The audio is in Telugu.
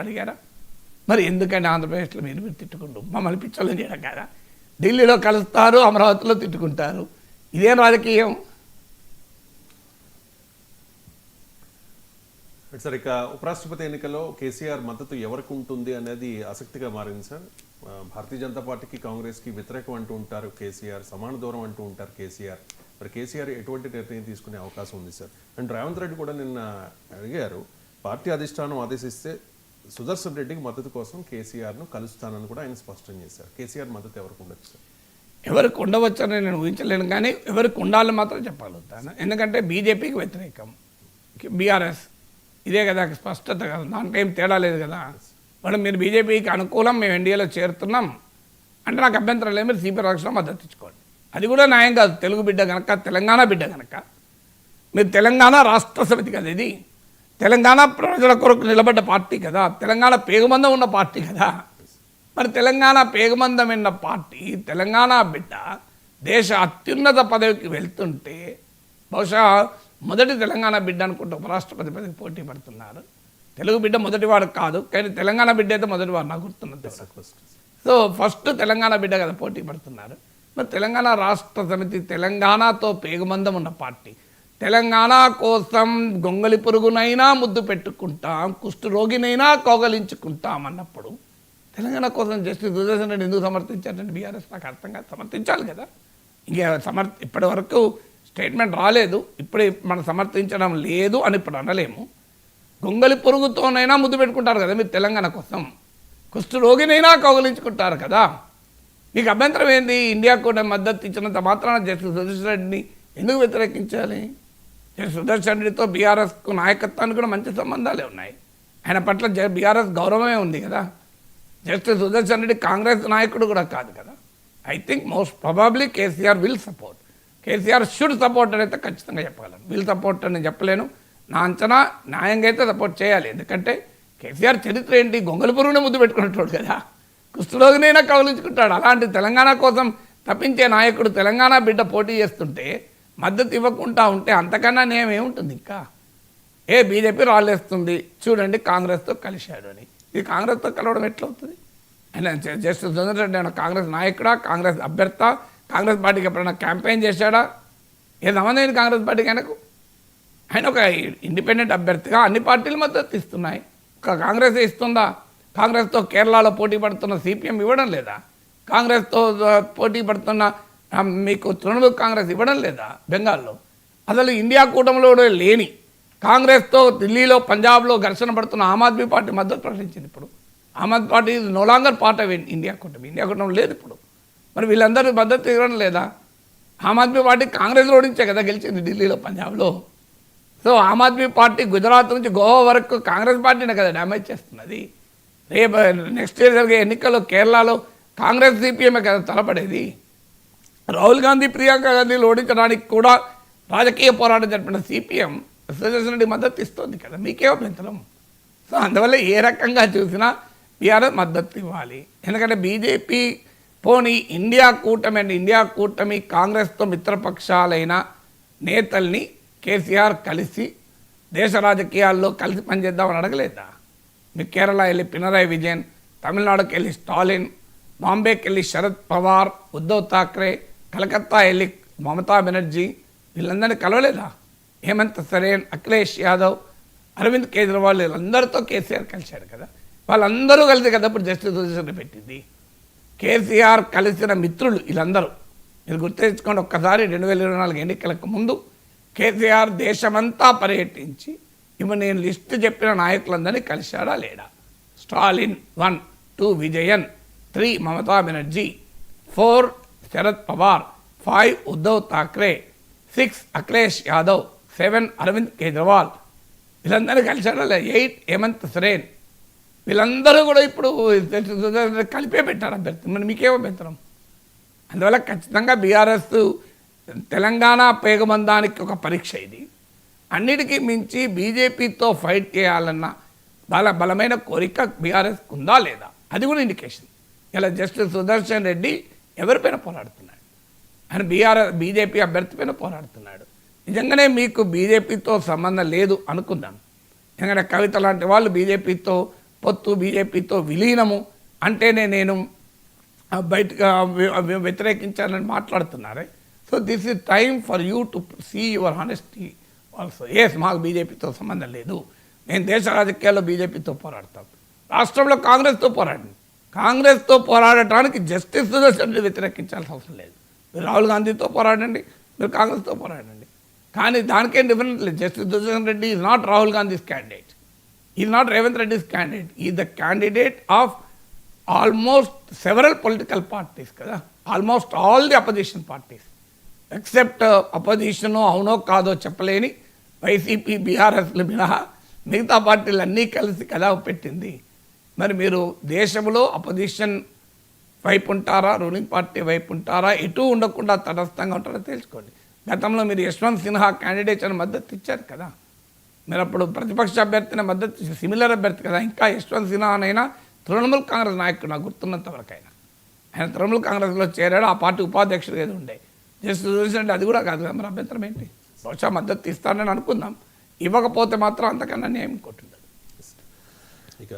అడిగారా? మరి ఎందుకని ఆంధ్రప్రదేశ్లో మీరు తిట్టుకుంటూ మమ్మల్ని పిచ్చోళ్ళని చేయడం కదా? ఢిల్లీలో కలుస్తారు, అమరావతిలో తిట్టుకుంటారు. ఇదేం రాజకీయం? సార్, ఇక ఉపరాష్ట్రపతి ఎన్నికల్లో కేసీఆర్ మద్దతు ఎవరికి ఉంటుంది అనేది ఆసక్తిగా మారింది సార్. భారతీయ జనతా పార్టీకి కాంగ్రెస్కి వ్యతిరేకం అంటూ ఉంటారు కేసీఆర్, సమాన దూరం అంటూ ఉంటారు కేసీఆర్. మరి కేసీఆర్ ఎటువంటి నిర్ణయం తీసుకునే అవకాశం ఉంది సార్? అండ్ రేవంత్ రెడ్డి కూడా నిన్న అడిగారు, పార్టీ అధిష్టానం ఆదేశిస్తే సుదర్శన్ రెడ్డికి మద్దతు కోసం కేసీఆర్ను కలుస్తానని కూడా ఆయన స్పష్టం చేశారు. కేసీఆర్ మద్దతు ఎవరికి ఉండొచ్చు సార్? ఎవరికి ఉండవచ్చని నేను ఊహించలేను, కానీ ఎవరికి ఉండాలని మాత్రం చెప్పగలుగుతాను. ఎందుకంటే బీజేపీకి వ్యతిరేకం, బీఆర్ఎస్ ఇదే కదా స్పష్టత కదా, దాంట్లో ఏం తేడా లేదు కదా. వాళ్ళు మీరు బీజేపీకి అనుకూలం, మేము ఎన్డీఏలో చేరుతున్నాం అంటే నాకు అభ్యంతరం లేదు, మీరు సిపి రాష్ట్రం మద్దతు ఇచ్చుకోండి. అది కూడా న్యాయం కాదు. తెలుగు బిడ్డ కనుక, తెలంగాణ బిడ్డ కనుక మీరు తెలంగాణ రాష్ట్ర సమితి కదా, ఇది తెలంగాణ ప్రజల కొరకు నిలబడ్డ పార్టీ కదా, తెలంగాణ పేగుబంధం ఉన్న పార్టీ కదా. మరి తెలంగాణ పేగుబంధం ఉన్న పార్టీ, తెలంగాణ బిడ్డ దేశ అత్యున్నత పదవికి వెళ్తుంటే బహుశా మొదటి తెలంగాణ బిడ్డ అనుకుంటే ఉపరాష్ట్రపతి పదవికి పోటీ పడుతున్నారు. తెలుగు బిడ్డ మొదటివాడు కాదు, కానీ తెలంగాణ బిడ్డ అయితే మొదటివాడు నాకు గుర్తున్నది. సో ఫస్ట్ తెలంగాణ బిడ్డ కదా పోటీ పడుతున్నారు. మరి తెలంగాణ రాష్ట్ర సమితి తెలంగాణతో పేగుబంధం ఉన్న పార్టీ, తెలంగాణ కోసం గొంగలి పురుగునైనా ముద్దు పెట్టుకుంటాం, కుష్టు రోగినైనా కోగలించుకుంటాం అన్నప్పుడు తెలంగాణ కోసం జస్టిస్ సుదర్శన్ రెడ్డి ఎందుకు సమర్థించారంటే బీఆర్ఎస్ నాకు అర్థం కాదు. సమర్థించాలి కదా, ఇంకా ఇప్పటి వరకు స్టేట్మెంట్ రాలేదు, ఇప్పుడే మనం సమర్థించడం లేదు అని ఇప్పుడు అనలేము. గొంగలి పురుగుతోనైనా ముద్దు పెట్టుకుంటారు కదా మీరు తెలంగాణ కోసం, కుష్టు రోగినైనా కౌగలించుకుంటారు కదా. మీకు అభ్యంతరం ఏంది? ఇండియా కూడా మద్దతు ఇచ్చినంత మాత్రాన జస్టిస్ సుదర్శన్ రెడ్డిని ఎందుకు వ్యతిరేకించాలి? జస్టిస్ సుదర్శన్ రెడ్డితో బీఆర్ఎస్కు నాయకత్వానికి కూడా మంచి సంబంధాలే ఉన్నాయి. ఆయన పట్ల బీఆర్ఎస్ గౌరవమే ఉంది కదా. జస్టిస్ సుదర్శన్ రెడ్డి కాంగ్రెస్ నాయకుడు కూడా కాదు కదా. I think most probably KCR will support, KCR should support అని అయితే ఖచ్చితంగా చెప్పగలను. విల్ సపోర్ట్ అని చెప్పలేను, నా అంచనా న్యాయంగా అయితే సపోర్ట్ చేయాలి. ఎందుకంటే కేసీఆర్ చరిత్ర ఏంటి? గొంగలి పురుగునే ముద్దు పెట్టుకున్నట్టు కదా, కుష్ఠరోగినైనా కౌలించుకుంటాడు. అలాంటి తెలంగాణ కోసం తప్పించే నాయకుడు తెలంగాణ బిడ్డ పోటీ చేస్తుంటే మద్దతు ఇవ్వకుండా ఉంటే అంతకన్నా నేమేముంటుంది? ఇంకా బీజేపీ రాళ్ళేస్తుంది చూడండి కాంగ్రెస్తో కలిశాడు అని. ఇది కాంగ్రెస్తో కలవడం ఎట్లవుతుంది? ఆయన జస్టిస్ సుదర్శన్ రెడ్డి ఆయన కాంగ్రెస్ నాయకుడా, కాంగ్రెస్ అభ్యర్థ, కాంగ్రెస్ పార్టీకి ఎప్పుడైనా క్యాంపెయిన్ చేశాడా? ఏ సంబంధం కాంగ్రెస్ పార్టీకి? ఆయన ఒక ఇండిపెండెంట్ అభ్యర్థిగా అన్ని పార్టీలు మద్దతు ఇస్తున్నాయి. ఒక కాంగ్రెస్ ఇస్తుందా? కాంగ్రెస్తో కేరళలో పోటీ పడుతున్న సిపిఎం ఇవ్వడం లేదా? కాంగ్రెస్తో పోటీ పడుతున్న మీకు తృణమూల్ కాంగ్రెస్ ఇవ్వడం లేదా? బెంగాల్లో అసలు ఇండియా కూటమిలో లేని కాంగ్రెస్తో ఢిల్లీలో పంజాబ్లో ఘర్షణ పడుతున్న ఆమ్ ఆద్మీ పార్టీ మద్దతు ప్రకటించింది. ఇప్పుడు Aam Aadmi party is no longer part of India కూటమి. ఇండియా కూటమి లేదు ఇప్పుడు. మరి వీళ్ళందరూ మద్దతు ఇవ్వడం లేదా? ఆమ్ ఆద్మీ పార్టీ కాంగ్రెస్ ఓడించే కదా గెలిచింది ఢిల్లీలో పంజాబ్లో. సో ఆమ్ ఆద్మీ పార్టీ గుజరాత్ నుంచి గోవా వరకు కాంగ్రెస్ పార్టీనే కదా డ్యామేజ్ చేస్తున్నది. రేపు నెక్స్ట్ ఇయర్ జరిగే ఎన్నికల్లో కేరళలో కాంగ్రెస్ సిపిఎంఏ కదా తలపడేది. రాహుల్ గాంధీ, ప్రియాంక గాంధీలు ఓడించడానికి కూడా రాజకీయ పోరాటం జరిపిన సిపిఎం సుదర్శన్ రెడ్డి మద్దతు ఇస్తుంది కదా, మీకే అభ్యంతరం? సో అందువల్ల ఏ రకంగా చూసినా బీఆర్ఎస్ మద్దతు ఇవ్వాలి. ఎందుకంటే బీజేపీ పోనీ ఇండియా కూటమి అండ్ ఇండియా కూటమి కాంగ్రెస్తో మిత్రపక్షాలైన నేతల్ని కేసీఆర్ కలిసి దేశ రాజకీయాల్లో కలిసి పనిచేద్దామని అడగలేదా? మీరు కేరళ వెళ్ళి పినరాయి విజయన్, తమిళనాడుకి వెళ్ళి స్టాలిన్, బాంబేకి వెళ్ళి శరద్ పవార్, ఉద్ధవ్ థాక్రే, కలకత్తా వెళ్ళి మమతా బెనర్జీ, వీళ్ళందరినీ కలవలేదా? హేమంత్ సరేన్, అఖిలేష్ యాదవ్, అరవింద్ కేజ్రీవాల్, వీళ్ళందరితో కేసీఆర్ కలిశాడు కదా. వాళ్ళందరూ కలిసి కదా ఇప్పుడు జస్టిస్ సుదర్శన్ పెట్టింది. కేసీఆర్ కలిసిన మిత్రులు వీళ్ళందరూ మీరు గుర్తించుకోండి. ఒక్కసారి 2024 ఎన్నికలకు ముందు కేసీఆర్ దేశమంతా పర్యటించి ఇప్పుడు నేను లిస్టు చెప్పిన నాయకులందరినీ కలిశాడా లేడా? స్టాలిన్ 1, 2 విజయన్, 3 మమతా బెనర్జీ, 4 శరద్ పవార్, 5 ఉద్ధవ్ థాక్రే, 6 అఖిలేష్ యాదవ్, 7 అరవింద్ కేజ్రీవాల్, వీళ్ళందరూ కలిశాడా లేదా? 8 హేమంత్ సరేన్, వీళ్ళందరూ కూడా ఇప్పుడు కలిపే పెట్టారు అభ్యర్థి. మరి మీకేమో అభ్యంతరం? అందువల్ల ఖచ్చితంగా బీఆర్ఎస్ తెలంగాణ పేగబంధానికి ఒక పరీక్ష ఇది. అన్నిటికీ మించి బీజేపీతో ఫైట్ చేయాలన్న బలమైన కోరిక బీఆర్ఎస్కి ఉందా లేదా? అది కూడా ఇండికేషన్. ఇలా జస్టిస్ సుదర్శన్ రెడ్డి ఎవరిపైన పోరాడుతున్నాడు? ఆయన బీజేపీ అభ్యర్థి పైన పోరాడుతున్నాడు. నిజంగానే మీకు బీజేపీతో సంబంధం లేదు అనుకుందాం, ఎందుకంటే కవిత లాంటి వాళ్ళు బీజేపీతో పొత్తు బీజేపీతో విలీనము అంటేనే నేను బయటగా వ్యతిరేకించాలని మాట్లాడుతున్నారే. So this is time for you to see your honesty also. Yes, మాకు బీజేపీతో సంబంధం లేదు, మేము దేశ రాజకీయాల్లో బీజేపీతో పోరాడతాం. రాష్ట్రంలో కాంగ్రెస్తో పోరాడండి. కాంగ్రెస్తో పోరాడటానికి జస్టిస్ సుదర్శన్ రెడ్డి వ్యతిరేకించాల్సిన అవసరం లేదు. మీరు రాహుల్ గాంధీతో పోరాడండి, మీరు కాంగ్రెస్తో పోరాడండి. కానీ దానికేం డిఫరెన్స్ లేదు. Justice Sudarshan Reddy is not Rahul Gandhi's candidate, is not Revanth Reddy's candidate, is the candidate of almost several political parties కదా, almost all the opposition parties except opposition అవునో కాదో చెప్పలేని వైసీపీ బీఆర్ఎస్లు మినహా మిగతా పార్టీలు అన్నీ కలిసి కదా పెట్టింది. మరి మీరు దేశంలో అపోజిషన్ వైపు ఉంటారా, రూలింగ్ పార్టీ వైపు ఉంటారా, ఎటు ఉండకుండా తటస్థంగా ఉంటారో తెలుసుకోండి. గతంలో మీరు యశ్వంత్ సిన్హా క్యాండిడేట్ అని మద్దతు ఇచ్చారు కదా, మీరు అప్పుడు ప్రతిపక్ష అభ్యర్థిని మద్దతు సిమిలర్ అభ్యర్థి కదా. ఇంకా యశ్వంత్ సిన్హా అయినా తృణమూల్ కాంగ్రెస్ నాయకుడు నాకు గుర్తున్నంత వరకు ఆయన తృణమూల్ కాంగ్రెస్లో చేరాడు, ఆ పార్టీ ఉపాధ్యక్షుడు ఏదో ఉండే. జస్ట్ చూసండి, అది కూడా కాదు కదా. మరి అభ్యంతరం ఏంటి? బహుశా మద్దతు ఇస్తానని అనుకుందాం, ఇవ్వకపోతే మాత్రం అంతకన్నా న్యాయం కొట్టుండదు. ఇక